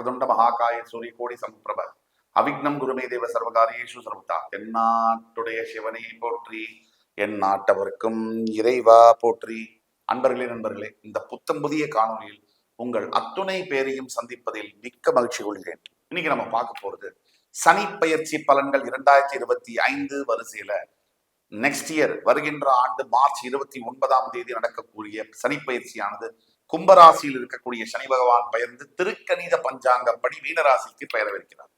வக்ரதுண்ட மகாகாய சூரிய கோடி சம்பிரப அவிக்னம் குருமே தேவ சர்வகாரியேஷு சர்வதா. எந்நாட்டுடைய சிவனை போற்றி, என் நாட்டவர்க்கும் இறைவா போற்றி. நண்பர்களே, இந்த புத்தம் புதிய காணொலியில் உங்கள் அத்துணை பேரையும் சந்திப்பதில் மிக்க மகிழ்ச்சி கொள்கிறேன். இன்னைக்கு நம்ம பார்க்க போறது சனி பயிற்சி பலன்கள் 2025 வரிசையில நெக்ஸ்ட் இயர் வருகின்ற ஆண்டு மார்ச் 29 நடக்கக்கூடிய சனி பயிற்சியானது கும்பராசியில் இருக்கக்கூடிய சனி பகவான் பெயர்ந்து திருக்கணித பஞ்சாங்கப்படி மீனராசிக்கு பெயரவிருக்கிறார்.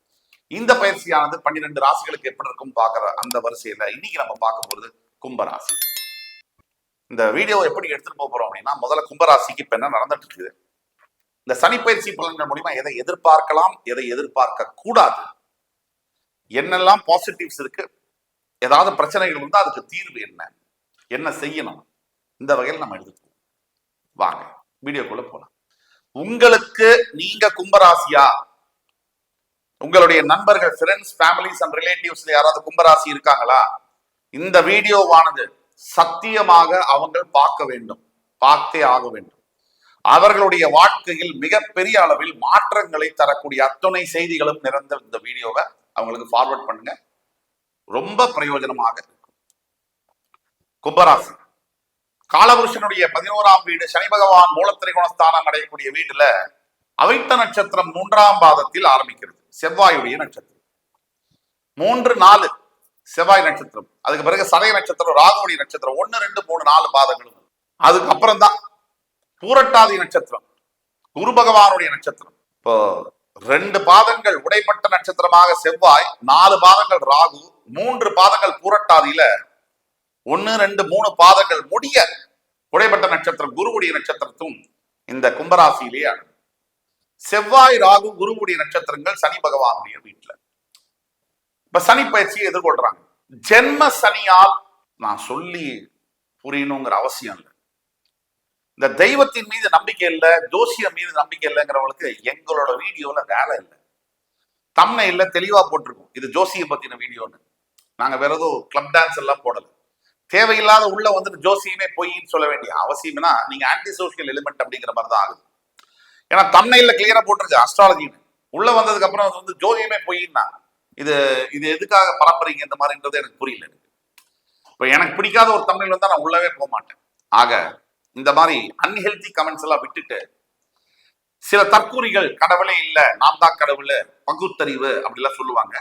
இந்த பயிற்சியானது 12 ராசிகளுக்கு எப்படி இருக்கும் பார்க்கிற அந்த வரிசையில இன்னைக்கு நம்ம பார்க்க போறது கும்பராசி. இந்த வீடியோ எப்படி எடுத்துட்டு போறோம் அப்படின்னா, முதல்ல கும்பராசிக்கு இப்ப என்ன நடந்துட்டு இருக்குது, இந்த சனி பயிற்சி பலன்கள் மூலியமா எதை எதிர்பார்க்கலாம், எதை எதிர்பார்க்க கூடாது, என்னெல்லாம் பாசிட்டிவ்ஸ் இருக்கு, ஏதாவது பிரச்சனைகள் இருந்தா அதுக்கு தீர்வு என்ன செய்யணும், இந்த வகையில் நம்ம எடுத்துக்குவோம். வாங்க வீடியோக்குள்ள போலாம். உங்களுக்கு நீங்க கும்பராசியா, உங்களுடைய நண்பர்கள், ஃப்ரெண்ட்ஸ், ஃபேமிலிஸ் அண்ட் ரிலேட்டிவ்ஸ் யாராவது கும்பராசி இருக்காங்களா? இந்த வீடியோவானது சத்தியமாக அவங்க பார்க்க வேண்டும், பார்த்தே ஆக வேண்டும். அவர்களுடைய வாழ்க்கையில் மிகப்பெரிய அளவில் மாற்றங்களை தரக்கூடிய அத்துணை செய்திகளும் நிறைந்த இந்த வீடியோவை அவங்களுக்கு ஃபார்வர்ட் பண்ணுங்க, ரொம்ப பிரயோஜனமாக இருக்கும். கும்பராசி காலபுருஷனுடைய 11ஆம் வீடு, சனி பகவான் மூலத்திரிகோணஸ்தானம் அடையக்கூடிய வீட்டுல அவிட்ட நட்சத்திரம் 3ஆம் பாதத்தில் ஆரம்பிக்கிறது. செவ்வாயுடைய நட்சத்திரம் 3-4 செவ்வாய் நட்சத்திரம். அதுக்கு பிறகு சதய நட்சத்திரம், ராகுவுடைய நட்சத்திரம் 1, 2, 3, 4 பாதங்களும். அதுக்கப்புறம் தான் பூரட்டாதி நட்சத்திரம், குரு பகவானுடைய நட்சத்திரம். இப்போ 2 பாதங்கள் உடைப்பட்ட நட்சத்திரமாக செவ்வாய், 4 பாதங்கள் ராகு, 3 பாதங்கள் பூரட்டாதியில 1, 2, 3 பாதங்கள் முடிய உடைப்பட்ட நட்சத்திரம் குருவுடைய நட்சத்திரத்தும் இந்த கும்பராசியிலேயே செவ்வாய், ராகு, குருவுடைய நட்சத்திரங்கள் சனி பகவானுடைய வீட்டுல. இப்ப சனி பயிற்சியை எதிர்கொள்றாங்க. ஜென்ம சனியால் நான் சொல்லி புரியணுங்கிற அவசியம் இல்லை. இந்த தெய்வத்தின் மீது நம்பிக்கை இல்லை, ஜோசியம் மீது நம்பிக்கை இல்லைங்கிறவங்களுக்கு எங்களோட வீடியோல வேலை இல்லை. தம்ப்நெயில்ல தெளிவா போட்டிருக்கோம், இது ஜோசியை பத்தின வீடியோன்னு. நாங்க வேற ஏதோ கிளப் டான்ஸ் எல்லாம் போடல. தேவையில்லாத உள்ள வந்துட்டு ஜோசியமே பொய்ன்னு சொல்ல வேண்டிய அவசியம்னா நீங்க ஆன்டி சோசியல் எலிமெண்ட் அப்படிங்கிற மாதிரி தான் ஆகுது. ஏன்னா தம்ப்நெயில்ல கிளியரா போட்டிருக்கு அஸ்ட்ராலஜின்னு. உள்ள வந்ததுக்கு அப்புறம் அது வந்து ஜோதியமே பொய்ன்னா இது எதுக்காக பரப்புறீங்க இந்த மாதிரின்றது எனக்கு புரியல. இப்போ எனக்கு பிடிக்காத ஒரு தம்ப்நெயில் வந்தா நான் உள்ளவே போக மாட்டேன். ஆக இந்த மாதிரி அன்ஹெல்தி கமெண்ட்ஸ் எல்லாம் விட்டுட்டு, சில தற்கூறிகள் கடவுளே இல்லை, நான் தான் கடவுள், பகுத்தறிவு அப்படிலாம் சொல்லுவாங்க.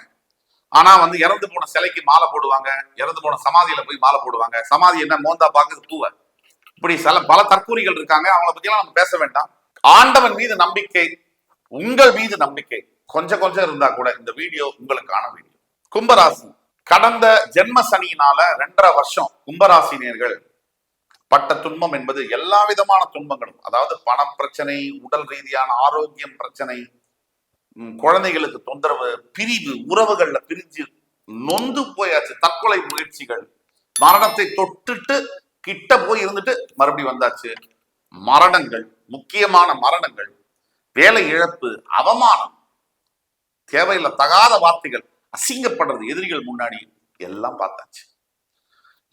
ஆனா வந்து இறந்து போன சிலைக்கு மாலை போடுவாங்க, இறந்து போன சமாதியில போய் மாலை போடுவாங்க. சமாதி என்ன மோந்தா பாக்குது பூவை, இப்படி பல தற்கூறிகள் இருக்காங்க. அவங்கள பத்தி எல்லாம் நம்ம பேச வேண்டாம். ஆண்டவன் மீது நம்பிக்கை, உங்கள் மீது நம்பிக்கை கொஞ்சம் இருந்தா கூட இந்த வீடியோ உங்களுக்கான வீடியோ. கும்பராசி கடந்த ஜென்ம சனியினால 2.5 வருஷம் கும்பராசினியர்கள் பட்ட துன்பம் என்பது எல்லா விதமான துன்பங்களும், அதாவது பண பிரச்சனை, உடல் ரீதியான ஆரோக்கியம் பிரச்சனை, குழந்தைகளுக்கு தொந்தரவு, பிரிவு, உறவுகள்ல பிரிஞ்சு நொந்து போயாச்சு, தற்கொலை முயற்சிகள், மரணத்தை தொட்டுட்டு கிட்ட போய் இருந்துட்டு மறுபடியும் வந்தாச்சு, மரணங்கள், முக்கியமான மரணங்கள், வேலை இழப்பு, அவமானம், தேவையில்லை தகாத வார்த்தைகள், அசிங்கப்படுறது எதிரிகள் முன்னாடி எல்லாம் பார்த்தாச்சு.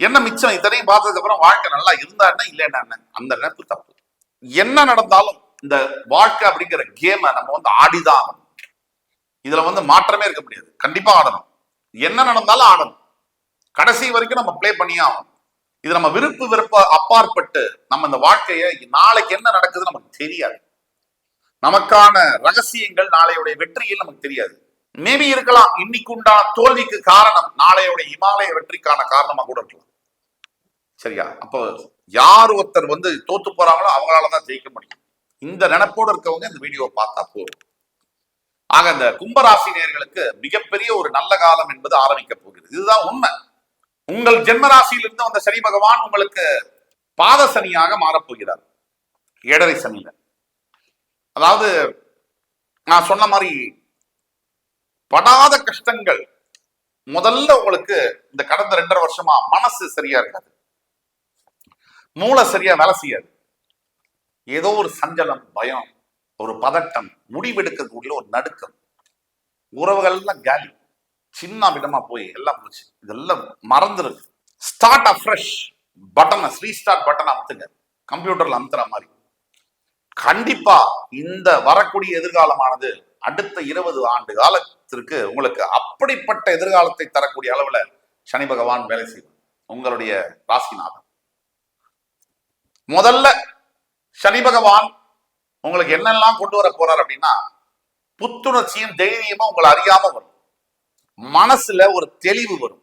என்ன மிச்சம்? இத்தனையும் பார்த்ததுக்கு அப்புறம் வாழ்க்கை நல்லா இருந்தா என்ன, இல்லைன்னா என்ன, அந்த நினைப்பு தப்பு. என்ன நடந்தாலும் இந்த வாழ்க்கை அப்படிங்கிற கேமை நம்ம வந்து ஆடிதான் ஆகணும். இதுல வந்து மாற்றமே இருக்க முடியாது. கண்டிப்பா ஆடணும். என்ன நடந்தாலும் ஆடணும். கடைசி வரைக்கும் நம்ம பிளே பண்ணியே ஆகணும். இது நம்ம விருப்ப அப்பாற்பட்டு நம்ம இந்த வாழ்க்கைய நாளைக்கு என்ன நடக்குது நமக்கு தெரியாது. நமக்கான ரகசியங்கள் நாளையுடைய வெற்றியில் நமக்கு தெரியாது. மேபி இருக்கலாம் இன்னைக்கு உண்டான தோல்விக்கு காரணம் நாளையுடைய இமாலய வெற்றிக்கான காரணமா கூட இருக்கலாம். சரியா? அப்போ யார் ஒருத்தர் வந்து தோத்து போறாங்களோ அவங்களாலதான் ஜெயிக்க முடியும். இந்த நினைப்போடு இருக்கவங்க இந்த வீடியோவை பார்த்தா போதும். ஆக இந்த கும்பராசி நேயர்களுக்கு மிகப்பெரிய ஒரு நல்ல காலம் என்பது ஆரம்பிக்க போகிறது. இதுதான் உண்மை. உங்கள் ஜென்மராசியிலிருந்து வந்த சனி பகவான் உங்களுக்கு பாத சனியாக மாறப்போகிறார், 7.5 சனியில. அதாவது நான் சொன்ன மாதிரி படாத கஷ்டங்கள். முதல்ல உங்களுக்கு இந்த கடந்த 2.5 வருஷமா மனசு சரியா இருக்காது, மூளை சரியா வேலை செய்யாது, ஏதோ ஒரு சஞ்சலம், பயம், ஒரு பதட்டம், முடிவெடுக்கக்கூடிய ஒரு நடுக்கம், உறவுகள்லாம் காலி, சின்ன விதமா போய் எல்லாம் போச்சு, இதெல்லாம் மறந்துருக்கு. ஸ்டார்ட் அஃப்ரெஷ் பட்டனை, ரீஸ்டார்ட் பட்டன் அமுத்துங்க, கம்ப்யூட்டர்ல அமுத்துற மாதிரி. கண்டிப்பா இந்த வரக்கூடிய எதிர்காலமானது அடுத்த 20 ஆண்டு காலத்திற்கு உங்களுக்கு அப்படிப்பட்ட எதிர்காலத்தை தரக்கூடிய அளவுல சனி பகவான் வேலை செய்வார். உங்களுடைய ராசிநாதன் முதல்ல சனி பகவான் உங்களுக்கு என்னெல்லாம் கொண்டு வர போறார் அப்படின்னா, புத்துணர்ச்சியும் தைரியமும் உங்களை அறியாம வரும். மனசுல ஒரு தெளிவு வரும்.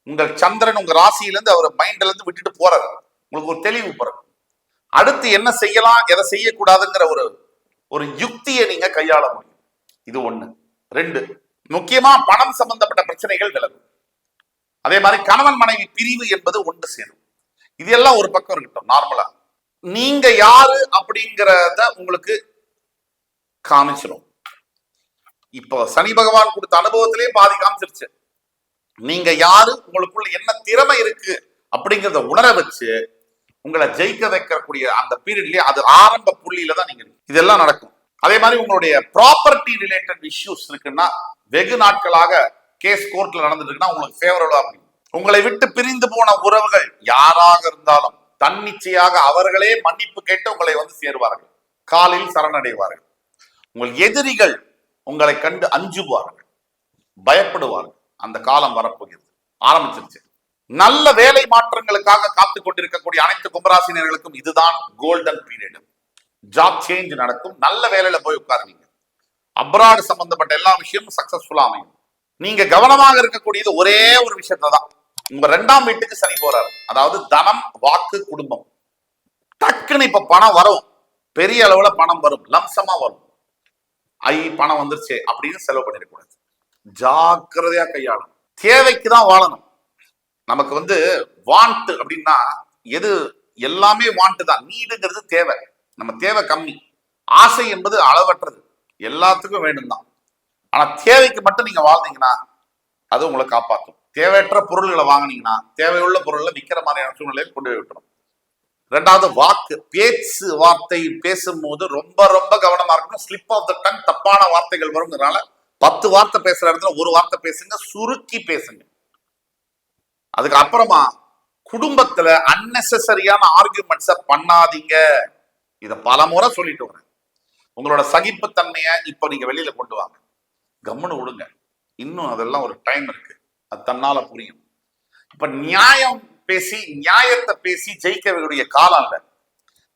உங்கள் சந்திரன் உங்க ராசியிலிருந்து அவர் மைண்ட்ல இருந்து விட்டுட்டு போறாரு. உங்களுக்கு ஒரு தெளிவு பிறகு அடுத்து என்ன செய்யலாம், எதை செய்யக்கூடாதுங்கிற ஒரு யுக்தியை நீங்க கையாள முடியும். இது ஒண்ணு. 2, முக்கியமா பணம் சம்பந்தப்பட்ட பிரச்சனைகள் விலகும். அதே மாதிரி கணவன் மனைவி பிரிவு என்பது ஒன்று சேரும். இது எல்லாம் ஒரு பக்கம் இருக்கட்டும். நார்மலா நீங்க யாரு அப்படிங்கிறத உங்களுக்கு காமிச்சிடும். இப்போ சனி பகவான் கொடுத்த அனுபவத்திலே பாதி காமிச்சிருச்சு. நீங்க யாரு, உங்களுக்குள்ள என்ன திறமை இருக்கு அப்படிங்கிறத உணர வச்சு உங்களை ஜெயிக்க வைக்கக்கூடிய அந்த பீரியட்லயே அது ஆரம்ப புள்ளியில தான் நீங்க இதெல்லாம் நடக்கும். அதே மாதிரி உங்களுடைய ப்ராப்பர்ட்டி ரிலேட்டட் இஷ்யூஸ் இருக்குன்னா, வெகு நாட்களாக கேஸ் கோர்ட்ல நடந்துட்டு இருக்குன்னா உங்களுக்கு ஃபேவரபிளா இருக்கும். உங்களை விட்டு பிரிந்து போன உறவுகள் யாராக இருந்தாலும் தன்னிச்சையாக அவர்களே மன்னிப்பு கேட்டு உங்களை வந்து சேருவார்கள், காலில் சரணடைவார்கள். உங்கள் எதிரிகள் உங்களை கண்டு அஞ்சுவார்கள், பயப்படுவார்கள். அந்த காலம் வரப்போகிறது, ஆரம்பிச்சிருச்சு. நல்ல வேலை மாற்றங்களுக்காக காத்துக் கொண்டிருக்கக்கூடிய அனைத்து கும்பராசினியர்களுக்கும் இதுதான் கோல்டன் பீரியட். ஜாப் சேஞ்ச் நடக்கும். நல்ல வேலையில போய் உட்காருவீங்க. அப்ராட் சம்பந்தப்பட்ட எல்லா விஷயமும் சக்சஸ்ஃபுல்லா அமையும். நீங்க கவனமாக இருக்கக்கூடியது ஒரே ஒரு விஷயத்துல தான். உங்க 2ஆம் வீட்டுக்கு சனி போறாரு. அதாவது தனம், வாக்கு, குடும்பம். டக்குன்னு இப்ப பணம் வரும், பெரிய அளவுல பணம் வரும், லம்சமா வரும். பணம் வந்துருச்சு அப்படின்னு செலவு பண்ணிடக்கூடாது. ஜாக்கிரதையா கையாளணும். தேவைக்கு தான் வாழணும். நமக்கு வந்து வாண்ட் அப்படின்னா எது எல்லாமே வாண்ட் தான். நீடுங்கிறது தேவை. நம்ம தேவை கம்மி. ஆசை என்பது அளவற்றது, எல்லாத்துக்கும் வேண்டும் தான். ஆனா தேவைக்கு மட்டும் நீங்க வாழ்ந்தீங்கன்னா அது உங்களை காப்பாற்றும். தேவையற்ற பொருள்களை வாங்கினீங்கன்னா தேவையுள்ள பொருள்களை விற்கிற மாதிரியான சூழ்நிலையை கொண்டு போய் விட்டுரும். 2வது வாக்கு. பேச்சு வார்த்தை பேசும்போது ரொம்ப ரொம்ப கவனமா இருக்கணும். ஸ்லிப் ஆஃப் த டங், தப்பான வார்த்தைகள் வருங்கிறனால 10 வார்த்தை பேசுற இடத்துல ஒரு வார்த்தை பேசுங்க, சுருக்கி பேசுங்க. அதுக்கு அப்புறமா குடும்பத்துல அன்னெசரியான ஆர்கியூமெண்ட்ஸ பண்ணாதீங்க. இத பல முறை சொல்லிட்டு வரேன். உங்களோட சகிப்புத்தன்மையை இப்ப நீங்க வெளியில கொண்டு வாங்க. கம்முன்னு விடுங்க. இன்னும் அதெல்லாம் ஒரு டைம் இருக்கு, அது தன்னால புரியும். இப்ப நியாயம் பேசி நியாயத்தை பேசி ஜெயிக்கக்கூடிய காலம் இல்ல,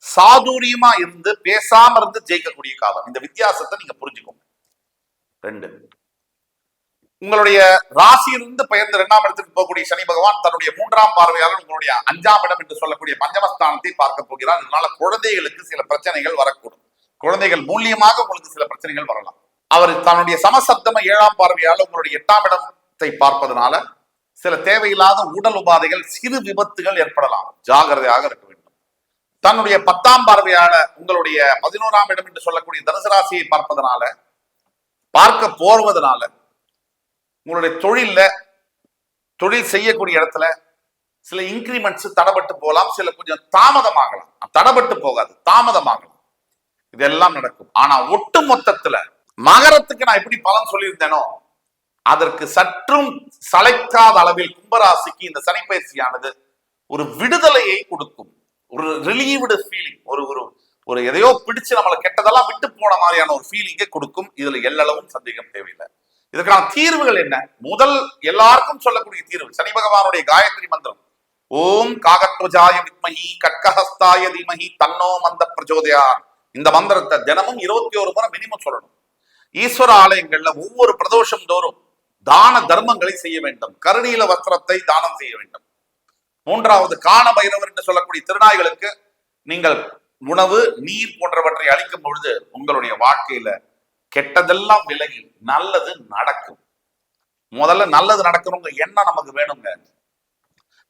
சாதுரியமா இருந்து பேசாம இருந்து ஜெயிக்கக்கூடிய காலம். இந்த வித்தியாசத்தை நீங்க புரிஞ்சுக்கோங்க. 2, உங்களுடைய ராசியிலிருந்து பெயர்ந்து 2ஆம் இடத்துக்கு போகக்கூடிய சனி பகவான் தன்னுடைய 3ஆம் பார்வையாளர் உங்களுடைய 5ஆம் இடம் என்று சொல்லக்கூடிய பஞ்சமஸ்தானத்தை பார்க்க போகிறார். இதனால குழந்தைகளுக்கு சில பிரச்சனைகள் வரக்கூடும். குழந்தைகள் மூலியமாக உங்களுக்கு சில பிரச்சனைகள் வரலாம். அவர் தன்னுடைய சமசப்தம 7ஆம் பார்வையாளர் உங்களுடைய 8ஆம் இடத்தை பார்ப்பதனால சில தேவையில்லாத உடல் உபாதைகள், சிறு விபத்துகள் ஏற்படலாம். ஜாகிரதையாக இருக்க வேண்டும். தன்னுடைய 10ஆம் பார்வையாளர் உங்களுடைய 11ஆம் இடம் என்று சொல்லக்கூடிய தனுசு ராசியை பார்க்க போவதனால உங்களுடைய தொழில் செய்யக்கூடிய இடத்துல சில இன்கிரிமெண்ட்ஸ் தடப்பட்டு போகலாம், சில கொஞ்சம் தாமதமாகலாம். தடப்பட்டு போகாது, தாமதமாகலாம். இதெல்லாம் நடக்கும். ஆனா ஒட்டு மொத்தத்துல மகரத்துக்கு நான் எப்படி பலன் சொல்லியிருந்தேனோ அதற்கு சற்றும் சளைக்காத அளவில் கும்பராசிக்கு இந்த சனிப்பயிற்சியானது ஒரு விடுதலையை கொடுக்கும். ஒரு ரிலீவ்டு ஃபீலிங், ஒரு எதையோ பிடிச்சு நம்மளை கெட்டதெல்லாம் விட்டு போன மாதிரியான ஒரு ஃபீலிங்கை கொடுக்கும். இதுல எல்லளவும் சந்தேகம் தேவையில்லை. இதுக்கான தீர்வுகள் என்ன? முதல் எல்லாருக்கும் சொல்லக்கூடிய தீர்வு சனி பகவானுடைய காயத்ரி மந்திரம். ஓம் காகத்வஜாய வித்மஹி கட்கஹஸ்தாய தீமஹி தன்னோ மந்த பிரச்சோதயா. இந்த மந்திரத்தை தினமும் 21 முறை மினிமம் சொல்லணும். ஈஸ்வர ஆலயங்கள்ல ஒவ்வொரு பிரதோஷம் தோறும் தான தர்மங்களை செய்ய வேண்டும். கருநீல வஸ்திரத்தை தானம் செய்ய வேண்டும். 3வது காண பைரவர் என்று சொல்லக்கூடிய திருநாய்களுக்கு நீங்கள் உணவு, நீர் போன்றவற்றை அளிக்கும் பொழுது உங்களுடைய வாழ்க்கையில கெட்டதெல்லாம் விலகி நல்லது நடக்கும். முதல்ல நல்லது நடக்கணுங்க எண்ணம் நமக்கு வேணுங்க.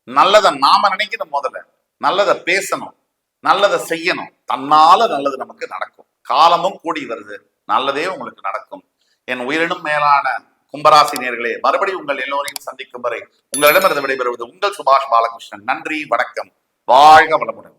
நல்லதை நாம நினைக்கணும். முதல்ல நல்லதை பேசணும், நல்லதை செய்யணும். தன்னால நல்லது நமக்கு நடக்கும். காலமும் கூடி வருது, நல்லதே உங்களுக்கு நடக்கும். என் உயிரினும் மேலான கும்பராசி நேயர்களே, மறுபடியும் உங்கள் எல்லோரையும் சந்திக்கும் வரை உங்களிடமிருந்து விடைபெறுவது உங்கள் சுபாஷ் பாலகிருஷ்ணன். நன்றி, வணக்கம், வாழ்க வளமுடன்.